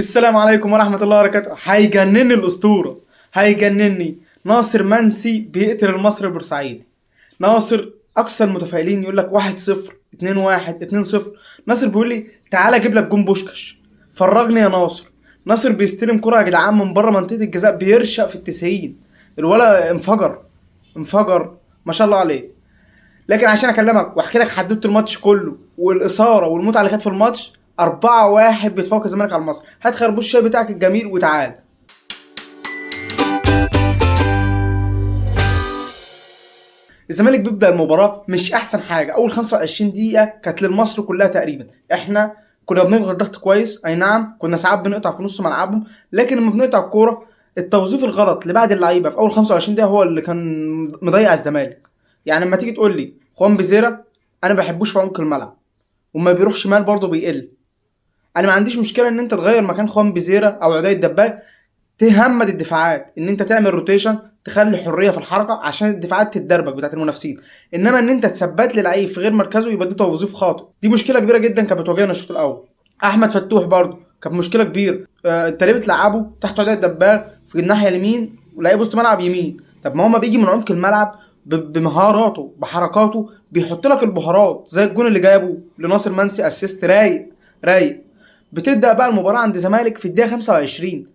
السلام عليكم ورحمة الله وبركاته. هيجنني الأسطورة، هيجنني ناصر منسي بيقتل المصري البورسعيدي. ناصر أقصى المتفائلين يقول لك 1-0 2-1 2-0. ناصر بيقول لي تعالى أجيب لك جون بوشكاش، فرجني يا ناصر. ناصر بيستلم كرة يا جدعان من بره منطقة الجزاء، بيرشق في ال90. الولا انفجر ما شاء الله عليه. لكن عشان اكلمك واحكي لك حدوته الماتش كله والاثاره والمتعه اللي كانت في الماتش، 4-1 بيتفوق الزمالك على المصري. هات خربوش الشاي بتاعك الجميل وتعال. الزمالك بيبدا المباراه مش احسن حاجه. اول 25 دقيقه كانت للمصري كلها تقريبا. احنا كنا بنضغط ضغط كويس، اي نعم كنا ساعات بنقطع في نص ملعبهم، لكن لما بنقطع الكوره التوظيف الغلط لبعض اللعيبه في اول 25 دقيقه هو اللي كان مضيع الزمالك. يعني لما تيجي تقول لي خوان بيزيرا، انا ما بحبوش في عمق الملعب، وما بيروح شمال برضه بيقل. انا ما عنديش مشكله ان انت تغير مكان خوان بيزيرا او عدي الدباغ، تهمد الدفاعات، ان انت تعمل روتيشن، تخلي حريه في الحركه عشان الدفاعات تتدربك بتاعت المنافسين. انما ان انت تثبت لي لعيب في غير مركزه يبقى دي توظيف خاطئ. دي مشكله كبيره جدا كانت بتواجهنا الشوط الاول. احمد فتوح برضه كانت مشكله كبيره. انت ليه بتلعبه تحت عدي الدباغ في الناحيه اليمين ولاقيه وسط ملعب يمين؟ طب ما هو ما بيجي من عمق الملعب بمهاراته بحركاته بيحط لك البهارات زي الجون اللي جابه لناصر منسي، اسيست رايق. بتبدا بقى المباراه عند الزمالك في الدقيقه 25.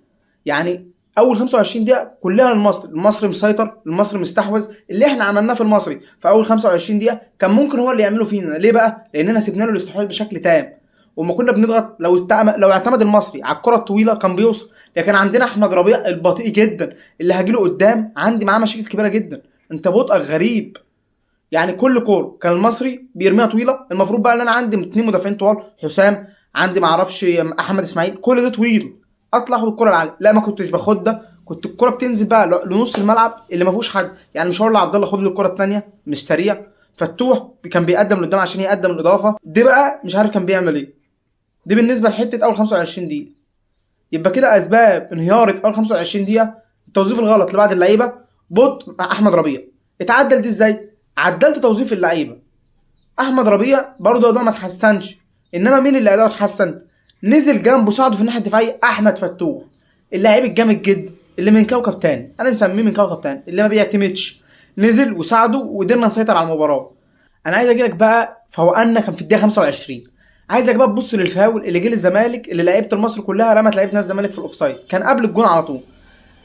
يعني اول 25 دقيقه كلها المصري مسيطر، المصري مستحوذ. اللي احنا عملناه في المصري في اول 25 دقيقه كان ممكن هو اللي يعمله فينا. ليه بقى؟ لاننا سيبنا له الاستحواذ بشكل تام، وما كنا بنضغط. لو اعتمد المصري على الكره الطويله كان بيوصل. لكن عندنا احمد ربيع البطيء جدا اللي هجيله قدام عندي معاه مشاكل كبيره جدا. انت بطئك غريب. يعني كل كوره كان المصري بيرميها طويله. المفروض بقى ان انا عندي اتنين مدافعين طوال، حسام، عندي معرفش احمد اسماعيل، كل ده طويل، اطلع اخد الكوره العاليه. لا، ما كنتش باخد ده. كنت الكوره بتنزل بقى لنص الملعب اللي ما فيهوش حد. يعني مش هقول لعبد الله خد له الكوره الثانيه، مش سريع. فتوح كان بيقدم لقدام عشان يقدم الاضافه دي. بقى مش عارف كان بيعمل ايه. دي بالنسبه لحته اول 25 دقيقه. يبقى كده اسباب انهياري في اول 25 دقيقه: التوظيف الغلط لبعض اللعيبه، بطء مع احمد ربيع. اتعدل دي ازاي؟ عدلت توظيف اللعيبه. احمد ربيع برضه ده ما اتحسنش، انما مين اللي اداؤه اتحسن؟ نزل جنبه ساعده في الناحيه الدفاعيه احمد فتوح، اللاعب الجامد جدا اللي من كوكب تاني. انا مسميه من كوكب تاني، اللي ما بيعتمدش. نزل وساعده وقدرنا نسيطر على المباراه. انا عايز اجيلك بقى فوقنا كان في الدقيقه 25. عايزك بقى تبص للفاول اللي جه للزمالك، اللي لعيبه المصري كلها رمت لعيبه نادي الزمالك في الاوفسايد. كان قبل الجون على طول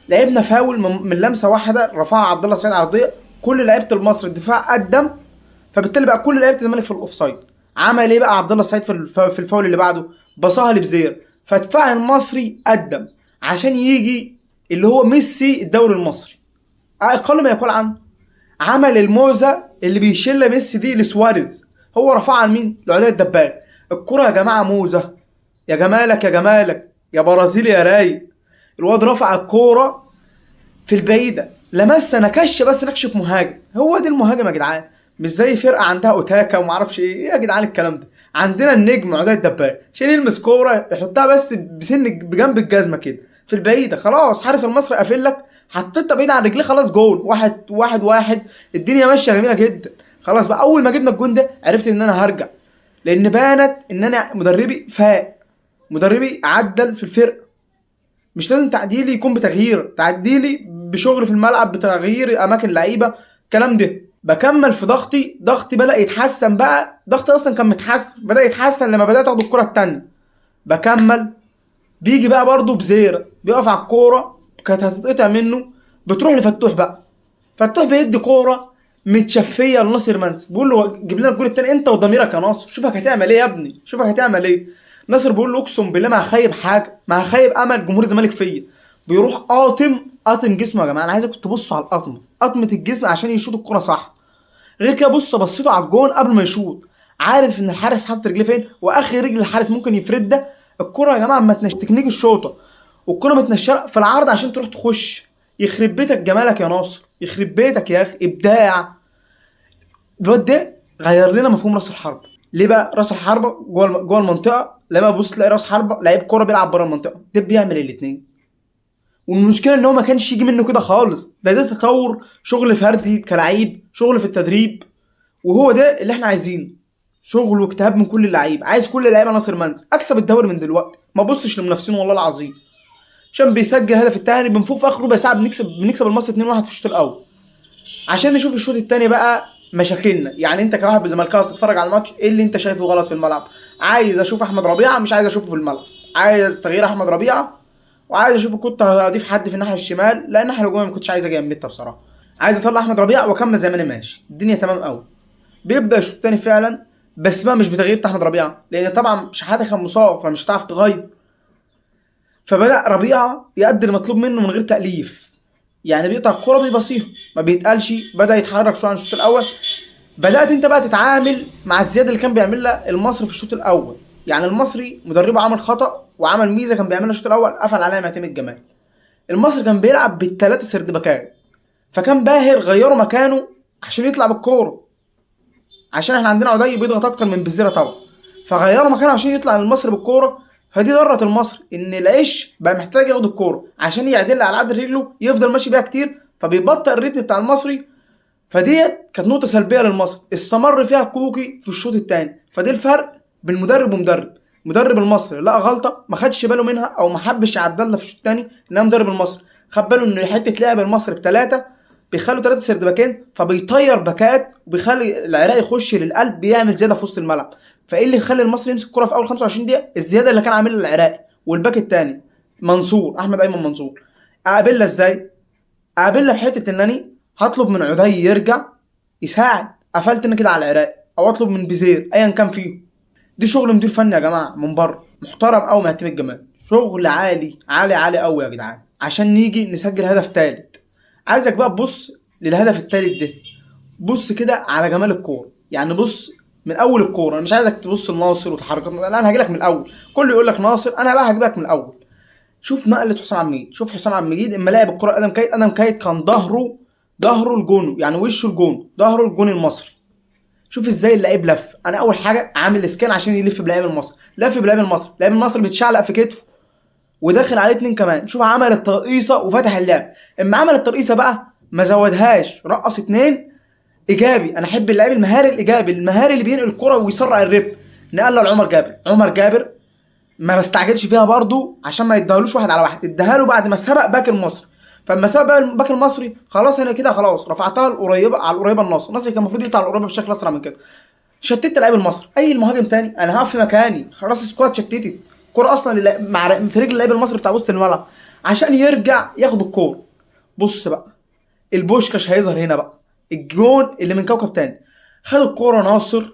لعبنا فاول من لمسه واحده رفعها عبد الله السعيد عرضيه. كل لعيبه المصري الدفاع قدم، فبالتالي بقى كل لعيبه الزمالك في الاوفسايد. عمل ايه بقى عبد الله السعيد في الفاول اللي بعده؟ بصاها لبزير. فدفاع المصري قدم عشان يجي اللي هو ميسي الدوري المصري، اقل ما يقال عنه. عمل الموزه اللي بيشيل ميسي دي لسواريز، هو رفعها لمين؟ لعدي الدباغ. الكره يا جماعه موزه. يا جمالك يا جمالك يا برازيلي يا رايق. الواد رفع الكوره في البعيده، لمسه نكش، بس نكشف مهاجم. هو دي المهاجم يا جدعان، مش زي فرقه عندها اوتاكا وما اعرفش ايه يا جدعان الكلام ده. عندنا النجم عدي الدباغ عشان يلمس كوره يحطها بس بسن بجنب الجزمه كده في البعيده. خلاص حارس المصري قافل لك، حطيتها بعيد عن رجليه، خلاص جول. واحد. الدنيا ماشيه جميله جدا. خلاص بقى اول ما جبنا الجون ده عرفت ان انا هرجع، لان بانت ان انا مدربي فاق، مدربي عدل في الفرقه. مش لازم تعديلي يكون بتغيير، تعديلي بشغل في الملعب، بتغيير اماكن لعيبه، الكلام ده. بكمل في ضغطي بدأ يتحسن. بقى ضغطي اصلا كان متحسن، بدأ يتحسن لما بدأت اخد الكرة التانية. بكمل، بيجي بقى برضه بزير بيقف على الكورة كانت هتتقطع منه، بتروح لفتوح بقى. فتوح بيدي كورة متشفية لناصر منسي، بيقول له جيب لنا الجول التاني انت وضميرك يا ناصر، شوفك هتعمل ايه يا ابني، شوفك هتعمل ايه. ناصر بيقول له اقسم بالله ما هخيب حاجه، ما هخيب امل جمهور الزمالك فيا. بيروح قاطم جسمه. يا جماعه انا عايزكم تبصوا على قطمه الجسم عشان يشوط الكوره صح. غير كده بصيته على الجون قبل ما يشوط، عارف ان الحارس حاطط رجليه فين واخر رجل الحارس ممكن يفرد ده. الكوره يا جماعه ما تكنيك الشوطه، والكوره متنشره في العرض عشان تروح تخش. يخرب بيتك جمالك يا ناصر، يخرب بيتك يا اخي، ابداع. الواد ده غير لنا مفهوم راس الحرب. ليه بقى راس الحربه جوه المنطقه؟ لما تبص تلاقي راس حربه لعيب كوره بيلعب بره المنطقه، ده بيعمل الاثنين. والمشكله ان هو ما كانش يجي منه كده خالص. ده تطور، شغل فردي كلاعب، شغل في التدريب، وهو ده اللي احنا عايزينه. شغل واجتهاد من كل اللعيبه، عايز كل اللعيبه ناصر منسي اكسب الدوري من دلوقتي، ما بصش للمنافسين والله العظيم. عشان بيسجل هدف التاني بنفوق في اخر ربع ساعه بنكسب المصري 2-1 في الشوط الاول. عشان نشوف الشوط التاني بقى مشاكلنا. يعني انت كواحد زملكاوي بتتفرج على الماتش، ايه اللي انت شايفه غلط في الملعب؟ عايز اشوف احمد ربيعه، مش عايز اشوفه في الملعب. عايز تغيير احمد ربيعه، وعايز اشوف كنت هضيف حد في الناحيه الشمال، لان الناحيه الهجوميه ما كنتش عايز اجي امتها بصراحه. عايز اطلع احمد ربيعه واكمل زي ما انا ماشي، الدنيا تمام قوي. بيبدا الشوط التاني فعلا، بس بقى مش بتغيير احمد ربيعه، لان طبعا شحاته كان مصاب فمش هتعرف تغير. فبدا ربيعه يأدي المطلوب منه من غير تأليف. يعني بيقطع الكوره بيبصيها، ما بيتقالش، بدا يتحرك شويه عن الشوط الاول. بدات انت بقى تتعامل مع الزياده اللي كان بيعملها المصري في الشوط الاول. يعني المصري مدربه عمل خطا وعمل ميزه كان بيعملها الشوط الاول، قفل عليها معتمد جمال. المصري كان بيلعب بالثلاثه سردباكات، فكان باهر غيروا مكانه عشان يطلع بالكوره، عشان احنا عندنا عدي بيضغط اكتر من بزيره طبعا، فغيروا مكانه عشان يطلع المصري بالكوره. فدي ضرت المصري ان العيش بقى محتاج ياخد الكوره عشان يعدل على عدل رجله يفضل ماشي بيها كتير، فبيبطئ الريتم بتاع المصري. فديت كانت نقطه سلبيه للمصري استمر فيها كوكي في الشوط الثاني. فدي الفرق بين مدرب ومدرب. مدرب المصري لقى غلطه ما خدش باله منها او ما حبش يعدلها في الشوط الثاني، انما مدرب المصري خد باله ان حته لعب المصري بثلاثه بيخلوا ثلاثه سردباكين، فبيطير باكات وبيخلي العراق يخش للقلب بيعمل زياده في وسط الملعب. فايه اللي يخلي المصري يمسك الكره في اول 25 دقيقه؟ الزياده اللي كان عاملها العراقي. والباك الثاني منصور، احمد ايمن منصور. اقابلها ازاي؟ اقابلها بحته انني هطلب من عدي يرجع يساعد، قفلت انا كده على العراق، او اطلب من بزير ايا كان فيه. دي شغل مدير فني يا جماعه من بره محترم قوي معتمد جمال، شغل عالي عالي عالي قوي يا جدعان عشان نيجي نسجل هدف ثالث. عايزك بقى تبص للهدف الثالث ده، بص كده على جمال الكوره. يعني بص من اول الكوره، انا مش عايزك تبص لناصر وتحركات، انا هجيلك من الاول. كله يقول لك ناصر، انا بقى هجيبك من الاول. شوف نقله حسام عبد المجيد، شوف حسام عبد المجيد اما لعب الكره ادم كايد. ادم كايد كان ظهره الجون، يعني وشه الجون، ظهره الجون المصري. شوف ازاي اللعيب لف. انا اول حاجه عامل اسكان عشان يلف بلاعب المصري، لف بلاعب المصري، لاعب المصري بيتشعلق في كتفه وداخل عليه اتنين كمان. شوف عمل الترقيصه وفتح اللعب. اما عمل الترقيصه بقى ما زودهاش، رقص اتنين ايجابي. انا احب اللعيب المهاري الايجابي، المهاري اللي بينقل الكره ويسرع الريتم. نقلها لعمر جابر. عمر جابر ما بستعجلش فيها برضو عشان ما يديهالوش واحد على واحد، اداها له بعد ما سبق باك المصري. فلما سبق بقى الباك المصري خلاص انا كده خلاص رفعتها القريبه على القريبه الناصر كان المفروض يقطع القريبه بشكل اسرع من كده. شتت لعيب المصري، اي المهاجم تاني انا هقف في مكاني خلاص. السكواد شتتت الكوره اصلا مع في رجل اللعيب المصري بتاع وسط الملعب عشان يرجع ياخد الكوره. بص بقى البوشكاش هيظهر هنا بقى، الجون اللي من كوكب تاني. خد الكوره ناصر،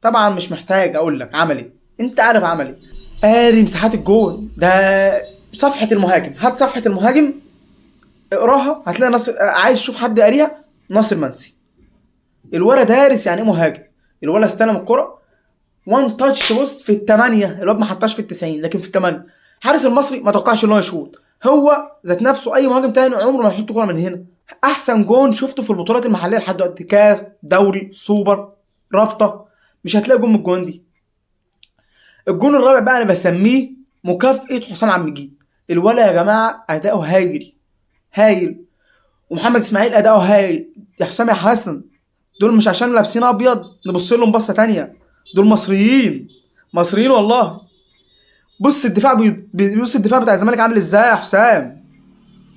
طبعا مش محتاج اقول لك عمل ايه، انت عارف عمل ايه. قاري مساحات الجون ده. صفحه المهاجم، هات صفحه المهاجم اقراها هتلاقي ناصر. عايز تشوف حد قاريها؟ ناصر منسي. الولد دارس يعني ايه مهاجم. الولد استلم الكرة وان تاتش، بص في الثمانية، الواد ما حطاش في التسعين لكن في الثمانية. حارس المصري ما توقعش ان هو يشوط، هو ذات نفسه اي مهاجم تاني عمره ما يحط كرة من هنا. احسن جون شفته في البطولات المحلية لحد دلوقتي، كاس، دوري، سوبر، رابطة، مش هتلاقي جون من الجون دي. الجون الرابع بقى انا بسميه مكافأة حسام عبد المجيد. الولا يا جماعة اداؤه هايل هايل، ومحمد اسماعيل اداؤه هايل. يا حسام يا حسن، دول مش عشان لابسين ابيض نبص لهم بصه تانية، دول مصريين مصريين والله. بص الدفاع بص الدفاع بتاع الزمالك عامل ازاي يا حسام،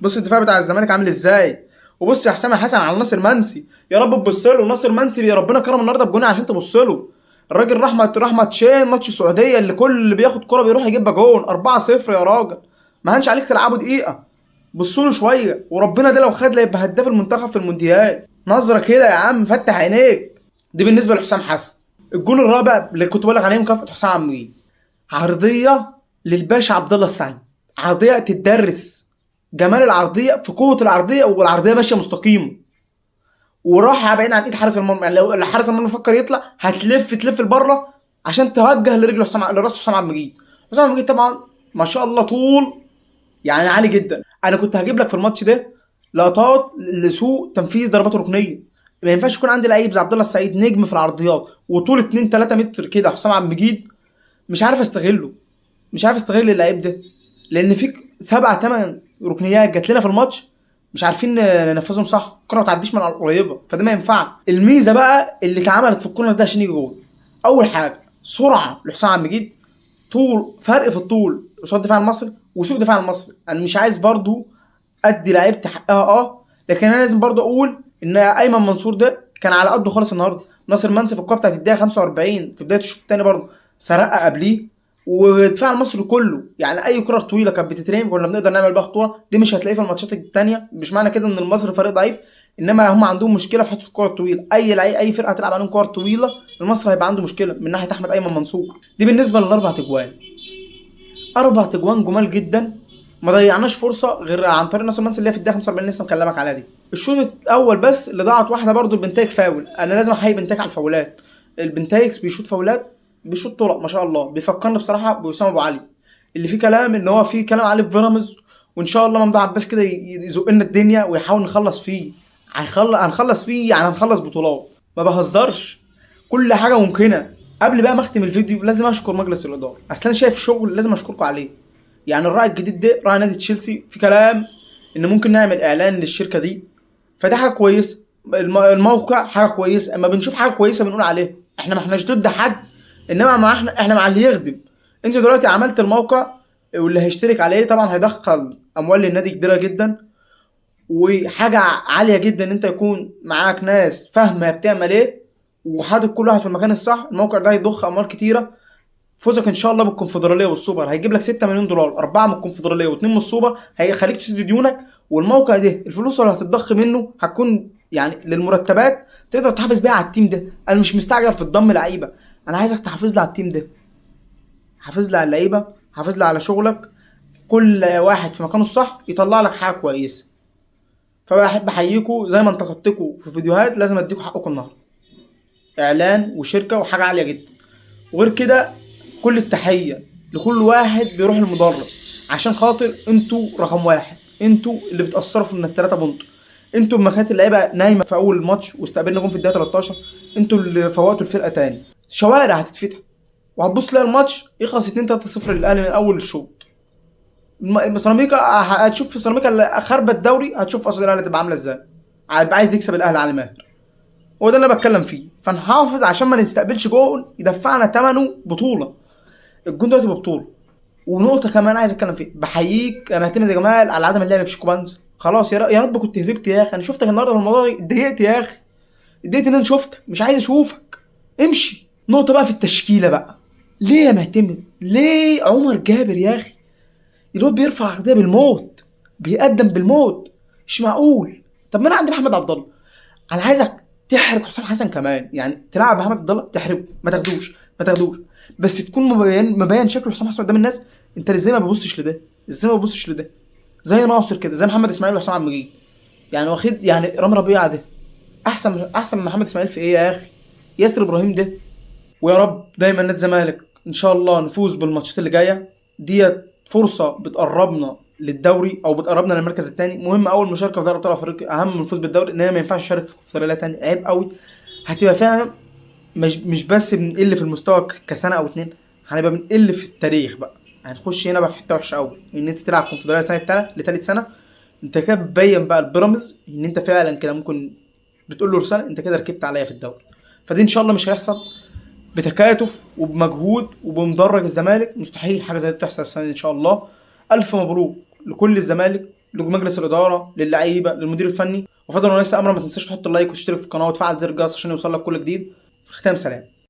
بص الدفاع بتاع الزمالك عامل ازاي. وبص يا حسام يا حسن على ناصر منسي، يا رب تبص له. ناصر منسي يا ربنا كرم النهارده بجون عشان تبص له. الراجل رحمه شين ماتش السعوديه اللي كل اللي بياخد كرة بيروح يجيب جون 4-0 يا راجل، ما هنش عليك تلعبه دقيقه. بصوا له شويه وربنا ده لو خد لا يبقى هداف المنتخب في المونديال. نظره كده يا عم، فتح عينيك. دي بالنسبه لحسام حسن. الجون الرابع اللي كنت بقول لك عليه مكافاه حسام عبد المجيد، عرضيه للباشا عبد الله السعيد، عرضيه تتدرس. جمال العرضيه في قوه العرضيه، والعرضيه ماشيه مستقيمه وراحه بعيد عن ايد حارس المرمى. يعني لو حارس المرمى فكر يطلع تلف لبره عشان توجه لرجل لراس حسام عبد المجيد. حسام عبد المجيد طبعا ما شاء الله طول يعني عالي جدا. انا كنت هجيب لك في الماتش ده لقطات لسوء تنفيذ ضربات ركنيه. ما ينفعش يكون عندي لعيب زي عبد الله السعيد نجم في العرضيات وطول 2 3 متر كده حسام عبد المجيد مش عارف استغله، مش عارف استغل اللعيب ده، لان في 7 8 ركنيات جات لنا في الماتش مش عارفين ننفذهم صح. الكره ما تعديش من على القريبه، فده ما ينفع. الميزه بقى اللي اتعملت في الكورنر ده عشان يجي جول، اول حاجه سرعه لحسام عبد المجيد، طول فرق في الطول قصاد الدفاع المصري وسوق الدفاع المصري. انا مش عايز برضو ادي لعيبتي حقها لكن انا لازم برضو اقول ان ايمن منصور ده كان على قده خالص النهارده. ناصر منسي في الكوره بتاعت الدقيقه 45 في بدايه الشوط الثاني برضو سرقها قبليه. والدفاع المصري كله يعني اي كره طويله كانت بتترمي كنا بنقدر نعمل بيها خطوره، دي مش هتلاقيه في الماتشات الثانيه. مش معنى كده ان المصري فريق ضعيف، انما هم عندهم مشكله في حته الكره الطويله. اي فرقه هتلعب عليهم كره طويله المصري هيبقى عنده مشكله من ناحيه احمد ايمن منصور. دي بالنسبه للاربع تجوان. اربع تجوان جمال جدا، ما ضيعناش فرصه غير عن طريق ناصر منسي اللي هي في الدقيقه 45 لسه مكلمك عليها دي. الشوط الاول بس اللي ضاعت واحده برضو البنتايج فاول. انا لازم احيي بنتايج على الفاولات. البنتايج بيشوط فاولات، بيشوط طرق ما شاء الله. بيفكرني بصراحه بوسام ابو علي اللي فيه كلام ان هو فيه كلام عليه في بيراميدز، وان شاء الله ممدوح عباس كده يزق لنا الدنيا ويحاول نخلص فيه. هنخلص فيه يعني هنخلص بطولات، ما بهزرش. كل حاجه ممكنه. قبل بقى ما اختم الفيديو لازم اشكر مجلس الاداره، اصل انا شايف شغل لازم اشكركم عليه. يعني الراعي الجديد ده راعي نادي تشيلسي، في كلام ان ممكن نعمل اعلان للشركه دي، فدي حاجه كويسه. الموقع حاجه كويسه، اما بنشوف حاجه كويسه بنقول عليها. احنا ما احناش ضد حد، انما مع احنا مع اللي يخدم. انت دلوقتي عملت الموقع واللي هيشترك عليه طبعا هيدخل اموال للنادي كبيره جدا، وحاجه عاليه جدا ان انت يكون معاك ناس فاهمه بتعمل ايه وحاطط كل واحد في المكان الصح. الموقع ده هيضخ اموال كتيره. فوزك ان شاء الله بالكونفدراليه والسوبر هيجيب لك 6 مليون دولار، 4 من الكونفدراليه و2 من السوبر، هيخليك تسد ديونك. والموقع ده الفلوس اللي هتتضخ منه هتكون يعني للمرتبات تقدر تحافظ بيها على التيم ده. انا مش مستعجل في الضم لعيبه، انا عايزك تحافظ لي على التيم ده، حافظ لي على اللعيبه، حافظ لي على شغلك. كل واحد في مكانه الصح يطلع لك حاجه كويسه. فبحب احييكم زي ما انتقدتكم في فيديوهات، لازم اديكم حقكم النهارده. اعلان وشركه وحاجه عاليه جدا. وغير كده كل التحيه لكل واحد بيروح المدرج، عشان خاطر انتوا رقم واحد. انتوا اللي بتاثروا في ان الثلاثه بونت. انتوا لما كانت اللعيبه نايمه في اول الماتش واستقبلنا جون في الدقيقه 13، انتوا اللي فوقتوا الفرقه تاني. شوارع هتتفتح وهتبص تلاقي الماتش يخلص 2-3-0 للاهلي من اول الشوط. سيراميكا هتشوف في سيراميكا اللي خربت الدوري، هتشوف اصل الاهلي هتبقى عامله ازاي. هيبقى عايز يكسب الاهلي على ماهر. هو ده اللي انا بتكلم فيه. فنحافظ عشان ما نستقبلش جون يدفعنا ثمنه بطوله. الجون دلوقتي ببطوله. ونقطه كمان عايز اتكلم فيها، بحييك يا معتمد يا جمال على عدم اللعب بشيكو بانز. خلاص يا رب كنت هربت يا اخي. انا شفتك النهارده في الموضوع اتضايقت يا اخي، اتضايقت ان انا شفتك مش عايز اشوفك. امشي. نقطه بقى في التشكيله بقى، ليه يا معتمد؟ ليه عمر جابر يا اخي؟ الواد بيرفع اغذيه بالموت، بيقدم بالموت، مش معقول. طب ما انا عندي محمد عبد الله. انا عايزك تحرق حسام حسن كمان، يعني تلعب محمد عبد الله تحرقه، ما تاخدوش بس تكون مبين شكل حسام حسن قدام الناس. انت ازاي ما ببصش لده؟ ازاي ما ببصش لده؟ زي ناصر كده، زي محمد اسماعيل وحسام عبد المجيد. يعني واخد يعني رامي ربيعه ده احسن من محمد اسماعيل في ايه يا اخي؟ ياسر ابراهيم ده. ويا رب دايما نادي الزمالك ان شاء الله نفوز بالماتشات اللي جايه ديت. فرصه بتقربنا للدوري او بتقربنا للمركز الثاني. مهم اول مشاركه في دوري ابطال افريقيا اهم من الفوز بالدوري، ان هي ما ينفعش تشارك في كونفدراليه ثاني، عيب قوي. هتبقى فعلا مش بس بنقل في المستوى كسنه او اتنين، هنبقى بنقل في التاريخ بقى. هنخش هنا بقى في حته وحشه قوي ان انت تلعب كونفدراليه سنه لتالت سنه. انت كده بتبين بقى البيراميدز ان انت فعلا كده ممكن بتقول له رساله انت كده ركبت عليا في الدوري. فدي ان شاء الله مش هيحصل. بتكاتف وبمجهود وبمدرج الزمالك مستحيل حاجه زي دي تحصل السنه دي ان شاء الله. الف مبروك لكل الزمالك، لمجلس الاداره، للعيبه، للمدير الفني. وفضلا وليس امرا ما تنساش تحط اللايك وتشترك في القناه وتفعل زر الجرس عشان يوصلك كل جديد. في الختام سلام.